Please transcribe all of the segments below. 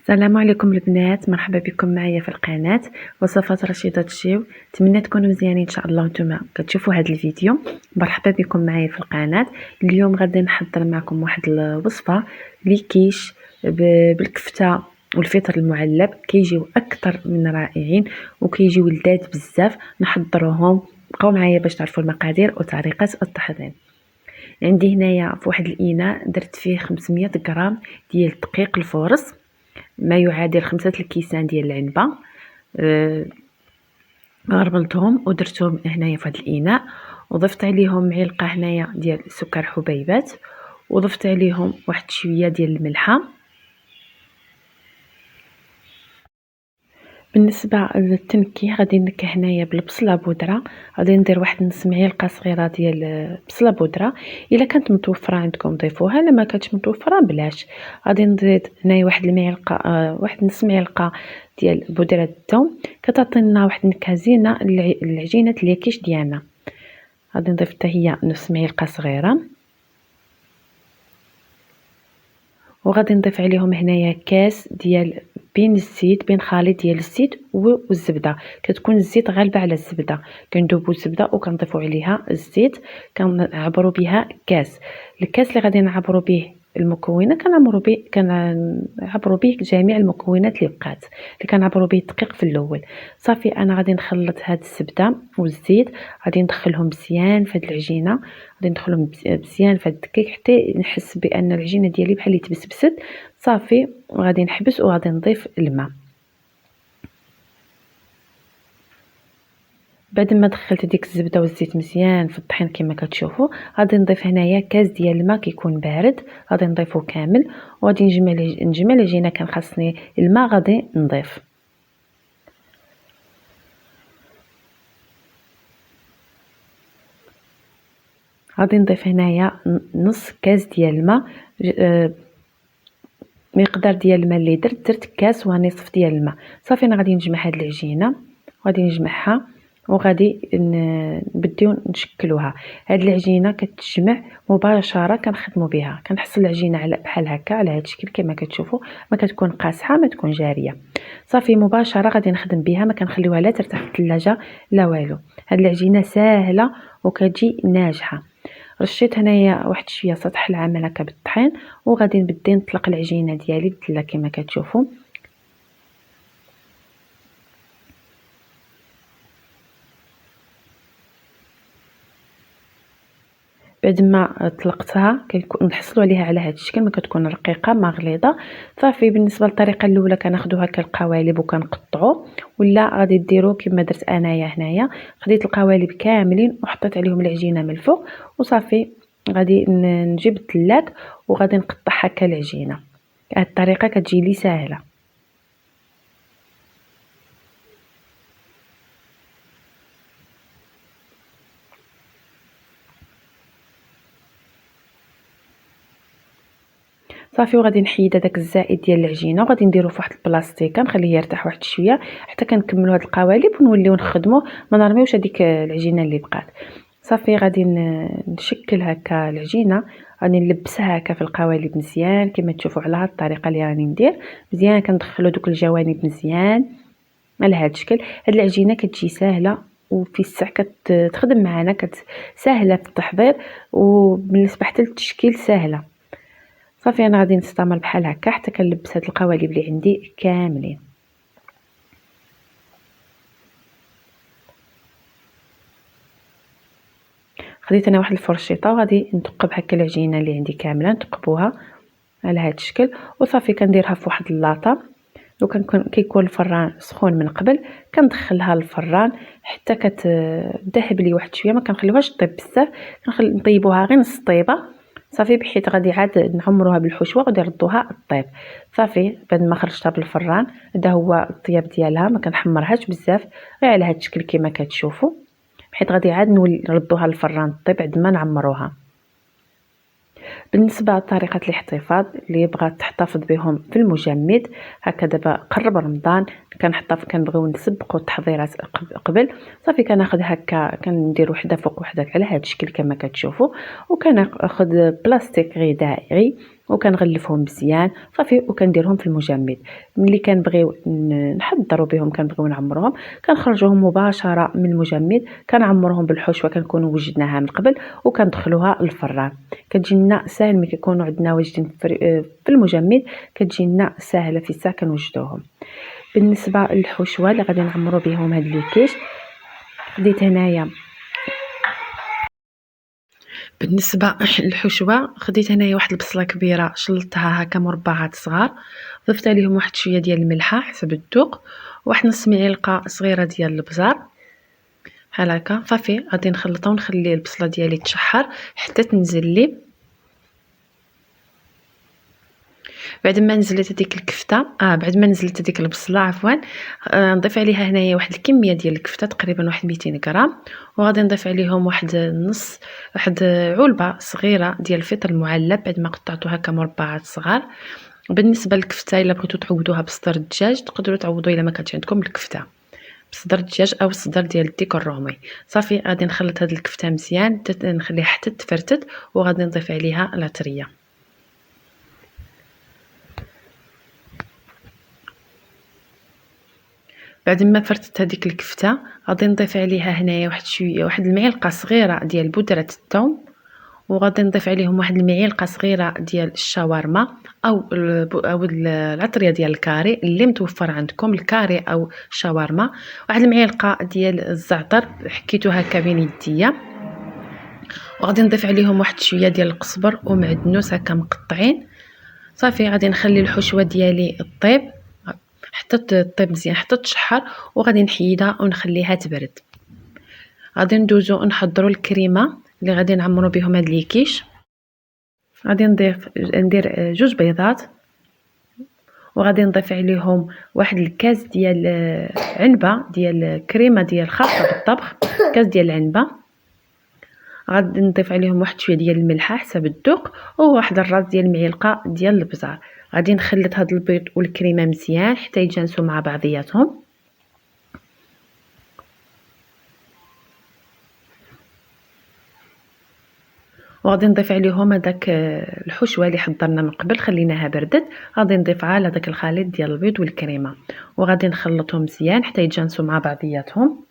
السلام عليكم البنات، مرحبا بكم معايا في القناه وصفات رشيده تشيو. نتمنى تكونوا مزيانين ان شاء الله وانتم كتشوفوا هذا الفيديو. مرحبا بكم معايا في القناه. اليوم غادي نحضر معكم واحد الوصفه لي كيش بالكفته والفطر المعلب. كيجيو اكثر من رائعين وكيجيو لذاذ بزاف. نحضروهم، بقاو معايا باش تعرفوا المقادير وطريقه التحضير. عندي هنايا في واحد الاناء درت فيه 500 غرام ديال الدقيق الفورص، ما يعادل 5 الكيسان ديال العنبه. غربلتهم ودرتهم هنايا في هذا الاناء، وضفت عليهم معلقه هنايا ديال سكر حبيبات، وضفت عليهم واحد شويه ديال الملحه. بالنسبه للتنكيه غادي نكه هنايا بالبصله بودره. غادي ندير واحد نص معلقه صغيره ديال بصله بودره، الا كانت متوفره عندكم ضيفوها، الا ما كانتش متوفره بلاش. غادي نزيد هنايا واحد المعلقه واحد نص معلقه ديال بودره الثوم، كتعطينا واحد النكهه زينه للعجينه اليكيش ديالنا. غادي نضيف حتى هي نص معلقه صغيره، وغادي نضيف عليهم هنايا كاس ديال بين الزيت، بين خليط ديال الزيت والزبده. كتكون الزيت غالبه على الزبده، كندوبوا الزبده وكنضيفوا عليها الزيت، كنعبروا بها كاس. الكاس اللي غادي نعبروا به المكونات كنعبروا به جميع المكونات اللي بقات، اللي كنعبروا به الدقيق في الاول. صافي انا غادي نخلط هاد الزبده والزيت، غادي ندخلهم مزيان في هاد العجينه، غادي ندخلهم مزيان في هاد الدقيق حتى نحس بان العجينه ديالي بحال اللي تبسبست. صافي وغادي نحبس وغادي نضيف الماء. بعد ما دخلت ديك الزبده والزيت مزيان في الطحين كما كتشوفوا، غادي نضيف هنايا كاس ديال الماء كيكون بارد، غادي نضيفه كامل وغادي نجمع العجينه. كان خاصني الماء غادي نضيف. غادي نضيف هنايا نص كاس ديال الماء. مقدار ديال الماء اللي درت كاس ونصف ديال الماء. صافي انا غادي نجمع هاد العجينه، غادي نجمعها وغادي نبديو نشكلوها. هاد العجينه كتجمع مباشره، كنخدموا بها، كنحصل العجينه على بحال هكا على هاد الشكل كما كتشوفوا، ما كتكون قاصحه ما تكون جاريه. صافي مباشره غادي نخدم بها، ما كنخليوها لا ترتاح في الثلاجه لا والو. هاد العجينه ساهله وكتجي ناجحه. رشيت هنايا واحد شويه سطح العمل هكا بالطحين، وغادي نبدا نطلق العجينه ديالي بالدله كما كتشوفوا. بعد ما طلقتها نحصلوا عليها على هذا الشكل، ما كتكون رقيقه ما غليظه. صافي بالنسبه للطريقه الاولى كناخذوها كالقوالب وكنقطعوا، ولا غادي ديروا كما درت انايا. هنايا خديت القوالب كاملين وحطيت عليهم العجينه من الفوق، وصافي غادي نجيب الثلاث وغادي نقطعها كالعجينه. هذه الطريقه كتجي لي ساهله. صافي وغادي نحيد هذاك الزائد ديال العجينه وغادي نديرو في واحد البلاستيكه نخليه يرتاح واحد شويه حتى كنكملوا هاد القوالب ونوليو نخدموه، ما نرميوش هذيك العجينه اللي بقات. صافي غادي نشكل هكا العجينه، غادي نلبسها هكا في القوالب مزيان كما تشوفوا على هاد الطريقه اللي راني ندير مزيان. كندخلوا دوك الجوانب مزيان على هاد الشكل. هاد العجينه كتجي ساهله وفي الساع كتخدم معنا، ساهله في التحضير، وبالنسبه حتى للتشكيل ساهله. صافي انا غادي نستمر بحال هكا حتى كنلبس هاد القوالب اللي عندي كاملين. خديت انا واحد الفرشيطه وغادي نثقب هكا العجينه اللي عندي كامله، نثقبوها على هاد الشكل. وصافي كنديرها في واحد اللاطه، لو كيكون الفران سخون من قبل كندخلها للفران حتى كتذهب لي واحد شويه، ما كنخليوهاش طيب بزاف، نطيبوها غير نص طيبه. صافي بحيث غادي عاد نعمروها بالحشوه وغادي نردوها الطيب. صافي بعد ما خرجتها بالفران هذا هو الطياب ديالها، ما كنحمرهاش بزاف، غير على هذا الشكل كما كتشوفوا، بحيث غادي عاد نردوها للفران الطيب بعد ما نعمروها. بالنسبه لطريقه الاحتفاظ اللي بغات تحتفظ بهم في المجمد، هكا دابا قرب رمضان كنحطها كنبغيو نسبقوا التحضيرات قبل. صافي كناخذ هكا كندير وحده فوق وحده على هذا الشكل كما كتشوفوا، وكناخذ بلاستيك غذائي وكنغلفهم مزيان صافي وكنديرهم في المجمد. ملي كنبغيو نحضروا بهم كنبغيو نعمروهم كنخرجوهم مباشره من المجمد، كنعمرهم بالحشوه كنكونوا وجدناها من قبل وكندخلوها للفران. كتجي لنا ساهل ملي كيكونوا عندنا واجدين في المجمد، كتجي لنا ساهله في الساعه كنوجدوهم. بالنسبه للحشوه اللي غادي نعمروا بهم هاد ليكيش، خديت هنايا بالنسبه للحشوه خديت هنايا واحد البصله كبيره شلطتها هكا مربعات صغار، ضفت عليهم واحد شويه ديال الملحه حسب الذوق، واحد نص معلقه صغيره ديال الابزار بحال هكا. صافي غادي نخلطها ونخلي البصله ديالي تشحر حتى تنزل لي. بعد ما نزلت هذيك الكفته بعد ما نزلت هذيك البصله عفوا، نضيف عليها هنايا واحد الكميه ديال الكفته تقريبا واحد 200 غرام، وغادي نضيف عليهم واحد علبه صغيره ديال الفطر المعلب بعد ما قطعته هكا مربعات صغار. بالنسبه للكفته الا بغيتو تعوضوها بصدر الدجاج تقدروا تعوضوا الا ما كانش عندكم الكفته بصدر الدجاج او الصدر ديال الديك الرومي. صافي غادي نخلط هاد الكفته مزيان نخليها حتى تفرتت، وغادي نضيف عليها العطريه. بعد ما فرتت هذيك الكفته غادي نضيف عليها هنايا واحد المعلقه صغيره ديال بودره الثوم، وغادي نضيف عليهم واحد المعلقه صغيره ديال الشاورما او العطريه ديال الكاري اللي متوفر عندكم، الكاري او الشاورما. واحد المعلقه ديال الزعتر حكيتو هكا بين يديا، وغادي نضيف عليهم واحد شويه ديال القزبر ومعدنوس هكا مقطعين. صافي غادي نخلي الحشوه ديالي طيب حتى تطيب مزيان حتى تشحر، وغادي نحيدها ونخليها تبرد. غادي ندوزو نحضروا الكريمه اللي غادي نعمروا بهم هاد ليكيش. غادي ندير 2 بيضات، وغادي نضيف عليهم واحد الكاس ديال عنبه ديال كريمه ديال خاصه بالطبخ، كاس ديال العنبه. غادي نضيف عليهم واحد شويه ديال الملحه حسب الذوق، وواحد الراس ديال المعلقه ديال الابزار. غادي نخلط هاد البيض والكريمه مزيان حتى يتجانسوا مع بعضياتهم. وغادي نضيف عليهم هذاك الحشوه اللي حضرنا من قبل خليناها بردت، غادي نضيفها على داك الخليط ديال البيض والكريمه، وغادي نخلطهم مزيان حتى يتجانسوا مع بعضياتهم.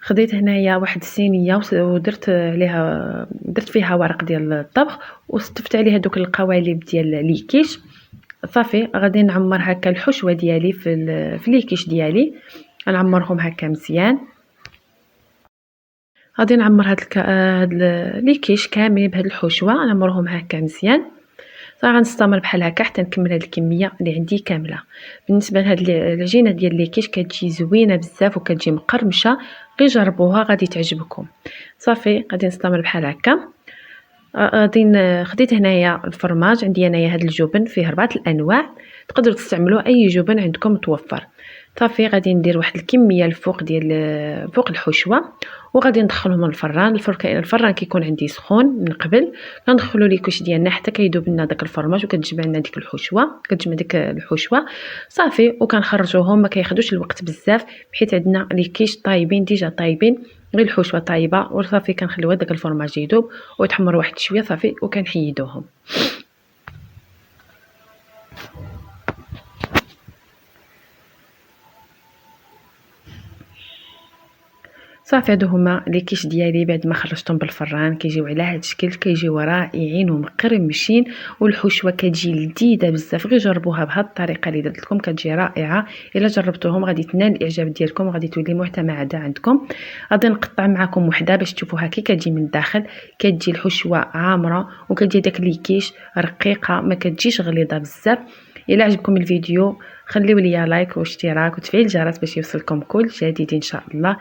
خديت هنايا واحد الصينيه ودرت عليها درت فيها ورق ديال الطبخ، وستفت عليها دوك القوالب ديال ليكيش. صافي غادي نعمر هكا الحشوه ديالي في ليكيش ديالي، غنعمرهم هكا مزيان. غادي نعمر هاد ليكيش كامل بهاد الحشوه نعمرهم هكا مزيان. غنستمر بحال هكا حتى نكمل هاد الكميه اللي عندي كامله. بالنسبه لهاد العجينه ديال ليكيش كتجي زوينه بزاف وكتجي مقرمشه، غير جربوها غادي تعجبكم. صافي غادي نستمر بحال هكا. غادي خديت هنايا الفرماج، عندي هنايا هاد الجبن فيه 4 الانواع، تقدروا تستعملوا اي جبن عندكم متوفر. صافي غادي ندير واحد الكميه الفوق ديال فوق الحشوه، وغادي ندخلهم للفران. الفران كيكون عندي سخون من قبل. كندخلوا ليكوش ديالنا حتى كيذوب لنا داك الفرماج وكتجمع لنا ديك الحشوه. صافي وكنخرجوهم، ما كياخذوش الوقت بزاف حيت عندنا ليكيش طايبين ديجا طايبين، غير الحشوه طايبه. وصافي كنخليو داك الفرماج يذوب ويتحمر واحد شويه صافي وكنحيدوهم. صافي هادو هما ليكيش ديالي بعد ما خرجتهم بالفران، كيجيو على هاد الشكل، كيجيو رائعين ومقرمشين، والحشوه كتجي لذيذه بزاف. غير جربوها بهاد الطريقه اللي درت لكم كتجي رائعه. الا جربتوهم غادي تنال الاعجاب ديالكم وغادي تولي معتمده عندكم. غادي نقطع معكم وحده باش تشوفوها كي كتجي من الداخل. كتجي الحشوه عامره وكتجي داك ليكيش رقيقه، ما كتجيش غليظه بزاف. الا عجبكم الفيديو خليو لي لايك واشتراك وتفعيل الجرس باش يوصلكم كل جديد ان شاء الله.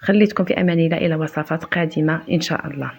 خليتكم في امان الله الى وصفات قادمه ان شاء الله.